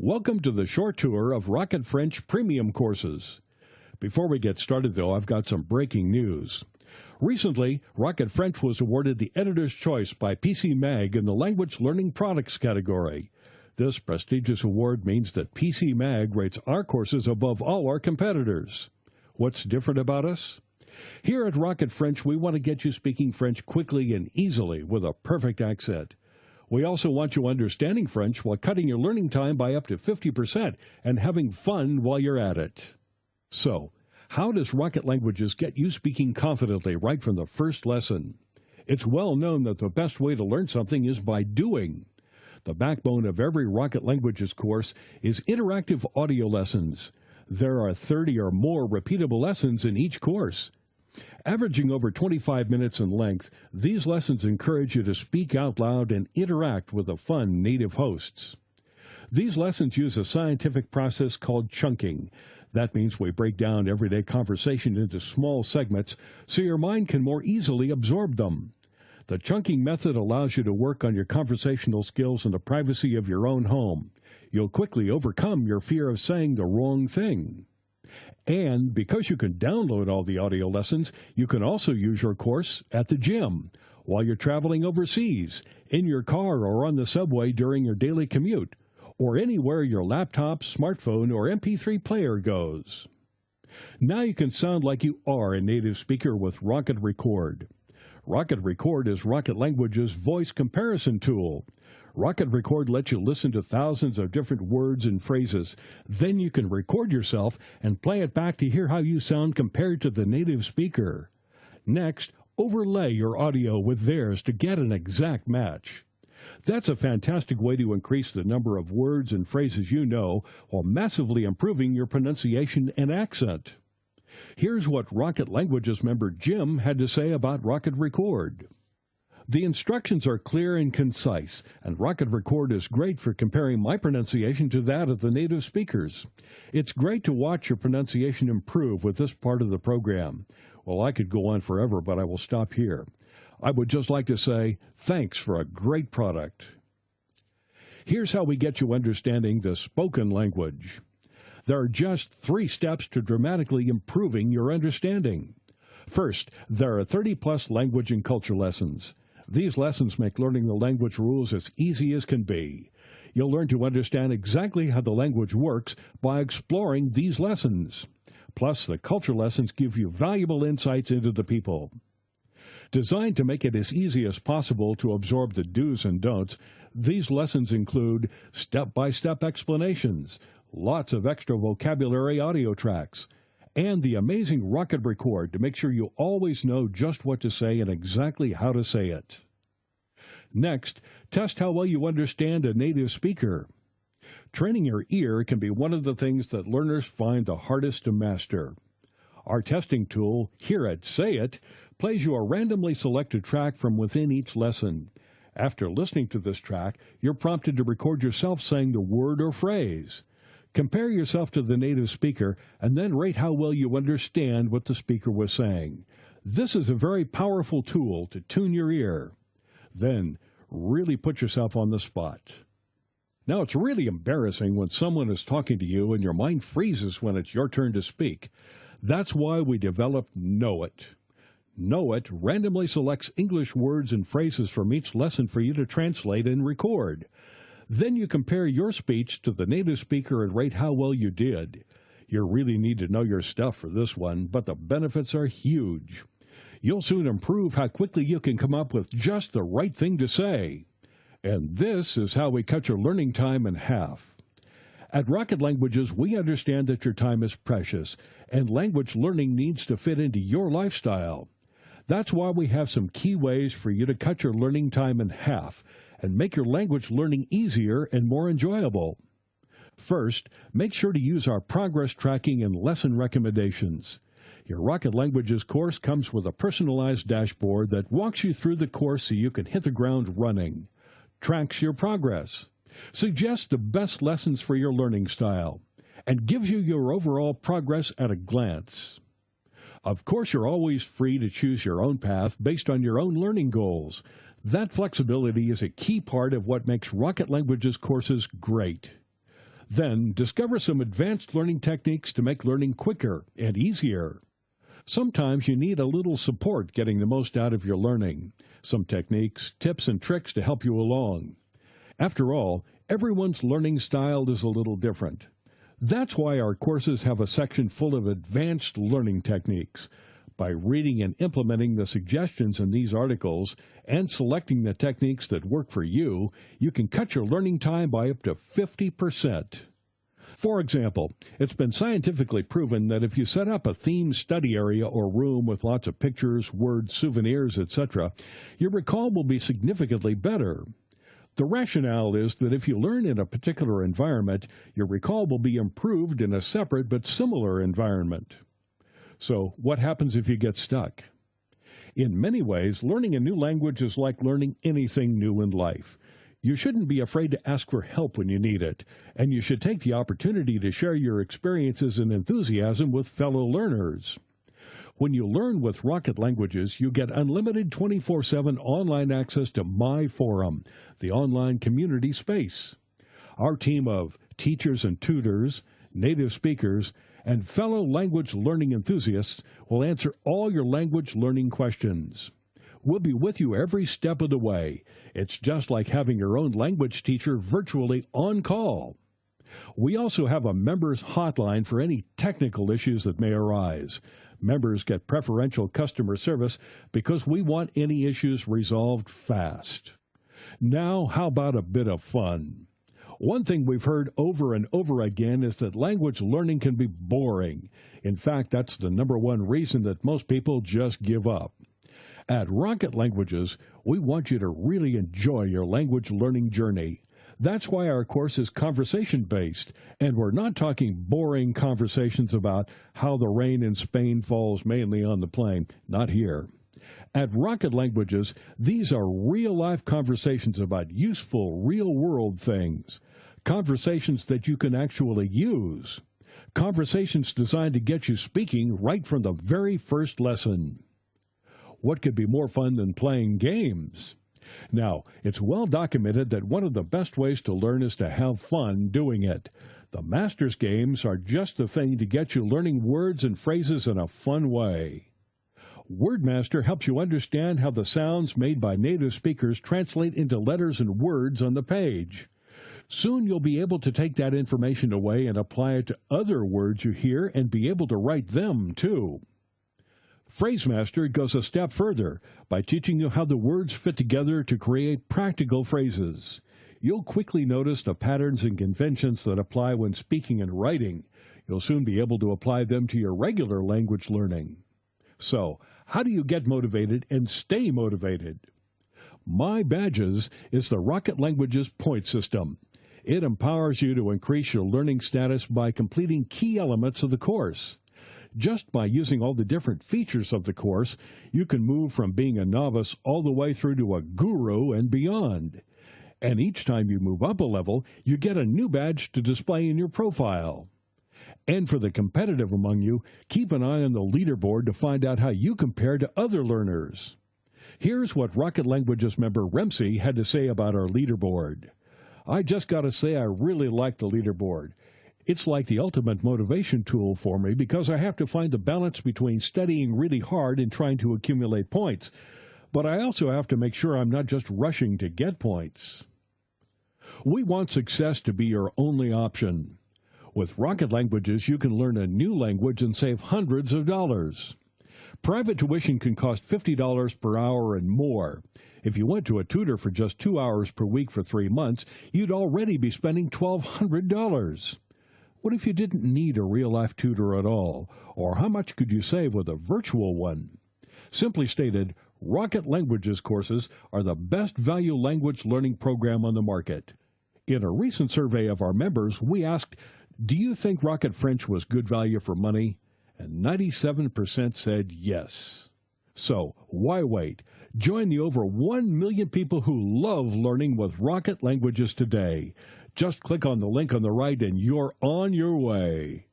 Welcome to the short tour of Rocket French Premium courses. Before we get started, though, I've got some breaking news. Recently, Rocket French was awarded the Editor's Choice by PC Mag in the Language Learning Products category. This prestigious award means that PC Mag rates our courses above all our competitors. What's different about us? Here at Rocket French, we want to get you speaking French quickly and easily with a perfect accent. We also want you understanding French while cutting your learning time by up to 50% and having fun while you're at it. So, how does Rocket Languages get you speaking confidently right from the first lesson? It's well known that the best way to learn something is by doing. The backbone of every Rocket Languages course is interactive audio lessons. There are 30 or more repeatable lessons in each course. Averaging over 25 minutes in length, these lessons encourage you to speak out loud and interact with the fun native hosts. These lessons use a scientific process called chunking. That means we break down everyday conversation into small segments so your mind can more easily absorb them. The chunking method allows you to work on your conversational skills in the privacy of your own home. You'll quickly overcome your fear of saying the wrong thing. And because you can download all the audio lessons, you can also use your course at the gym, while you're traveling overseas, in your car or on the subway during your daily commute, or anywhere your laptop, smartphone, or MP3 player goes. Now you can sound like you are a native speaker with Rocket Record. Rocket Record is Rocket Language's voice comparison tool. Rocket Record lets you listen to thousands of different words and phrases. Then you can record yourself and play it back to hear how you sound compared to the native speaker. Next, overlay your audio with theirs to get an exact match. That's a fantastic way to increase the number of words and phrases you know while massively improving your pronunciation and accent. Here's what Rocket Languages member Jim had to say about Rocket Record. The instructions are clear and concise, and Rocket Record is great for comparing my pronunciation to that of the native speakers. It's great to watch your pronunciation improve with this part of the program. Well, I could go on forever, but I will stop here. I would just like to say thanks for a great product. Here's how we get you understanding the spoken language. There are just 3 steps to dramatically improving your understanding. First, there are 30-plus language and culture lessons. These lessons make learning the language rules as easy as can be. You'll learn to understand exactly how the language works by exploring these lessons. Plus, the culture lessons give you valuable insights into the people. Designed to make it as easy as possible to absorb the do's and don'ts, these lessons include step-by-step explanations, lots of extra vocabulary audio tracks, and the amazing Rocket Record to make sure you always know just what to say and exactly how to say it. Next, test how well you understand a native speaker. Training your ear can be one of the things that learners find the hardest to master. Our testing tool, Hear It, Say It, plays you a randomly selected track from within each lesson. After listening to this track, you're prompted to record yourself saying the word or phrase. Compare yourself to the native speaker and then rate how well you understand what the speaker was saying. This is a very powerful tool to tune your ear. Then, really put yourself on the spot. Now, it's really embarrassing when someone is talking to you and your mind freezes when it's your turn to speak. That's why we developed Know It. Know It randomly selects English words and phrases from each lesson for you to translate and record. Then you compare your speech to the native speaker and rate how well you did. You really need to know your stuff for this one, but the benefits are huge. You'll soon improve how quickly you can come up with just the right thing to say. And this is how we cut your learning time in half. At Rocket Languages, we understand that your time is precious, and language learning needs to fit into your lifestyle. That's why we have some key ways for you to cut your learning time in half and make your language learning easier and more enjoyable. First, make sure to use our progress tracking and lesson recommendations. Your Rocket Languages course comes with a personalized dashboard that walks you through the course so you can hit the ground running, tracks your progress, suggests the best lessons for your learning style, and gives you your overall progress at a glance. Of course, you're always free to choose your own path based on your own learning goals. That flexibility is a key part of what makes Rocket Languages courses great. Then discover some advanced learning techniques to make learning quicker and easier. Sometimes you need a little support getting the most out of your learning. Some techniques, tips, and tricks to help you along. After all, everyone's learning style is a little different. That's why our courses have a section full of advanced learning techniques. By reading and implementing the suggestions in these articles and selecting the techniques that work for you, you can cut your learning time by up to 50%. For example, it's been scientifically proven that if you set up a themed study area or room with lots of pictures, words, souvenirs, etc., your recall will be significantly better. The rationale is that if you learn in a particular environment, your recall will be improved in a separate but similar environment. So, what happens if you get stuck? In many ways, learning a new language is like learning anything new in life. You shouldn't be afraid to ask for help when you need it, and you should take the opportunity to share your experiences and enthusiasm with fellow learners. When you learn with Rocket Languages, you get unlimited 24/7 online access to My Forum, the online community space. Our team of teachers and tutors, native speakers, and fellow language learning enthusiasts will answer all your language learning questions. We'll be with you every step of the way. It's just like having your own language teacher virtually on call. We also have a members hotline for any technical issues that may arise. Members get preferential customer service because we want any issues resolved fast. Now, how about a bit of fun? One thing we've heard over and over again is that language learning can be boring. In fact, that's the number one reason that most people just give up. At Rocket Languages, we want you to really enjoy your language learning journey. That's why our course is conversation-based, and we're not talking boring conversations about how the rain in Spain falls mainly on the plain. Not here. At Rocket Languages, these are real-life conversations about useful, real-world things. Conversations that you can actually use. Conversations designed to get you speaking right from the very first lesson. What could be more fun than playing games? Now, it's well documented that one of the best ways to learn is to have fun doing it. The Masters games are just the thing to get you learning words and phrases in a fun way. WordMaster helps you understand how the sounds made by native speakers translate into letters and words on the page. Soon you'll be able to take that information away and apply it to other words you hear and be able to write them, too. PhraseMaster goes a step further by teaching you how the words fit together to create practical phrases. You'll quickly notice the patterns and conventions that apply when speaking and writing. You'll soon be able to apply them to your regular language learning. So, how do you get motivated and stay motivated? My Badges is the Rocket Languages point system. It empowers you to increase your learning status by completing key elements of the course. Just by using all the different features of the course, you can move from being a novice all the way through to a guru and beyond. And each time you move up a level, you get a new badge to display in your profile. And for the competitive among you, keep an eye on the leaderboard to find out how you compare to other learners. Here's what Rocket Languages member Remsey had to say about our leaderboard. I just got to say I really like the leaderboard. It's like the ultimate motivation tool for me because I have to find the balance between studying really hard and trying to accumulate points. But I also have to make sure I'm not just rushing to get points. We want success to be your only option. With Rocket Languages, you can learn a new language and save hundreds of dollars. Private tuition can cost $50 per hour and more. If you went to a tutor for just 2 hours per week for 3 months, you'd already be spending $1,200. What if you didn't need a real-life tutor at all? Or how much could you save with a virtual one? Simply stated, Rocket Languages courses are the best value language learning program on the market. In a recent survey of our members, we asked, do you think Rocket French was good value for money? And 97% said yes. So, why wait? Join the over 1 million people who love learning with Rocket Languages today. Just click on the link on the right and you're on your way.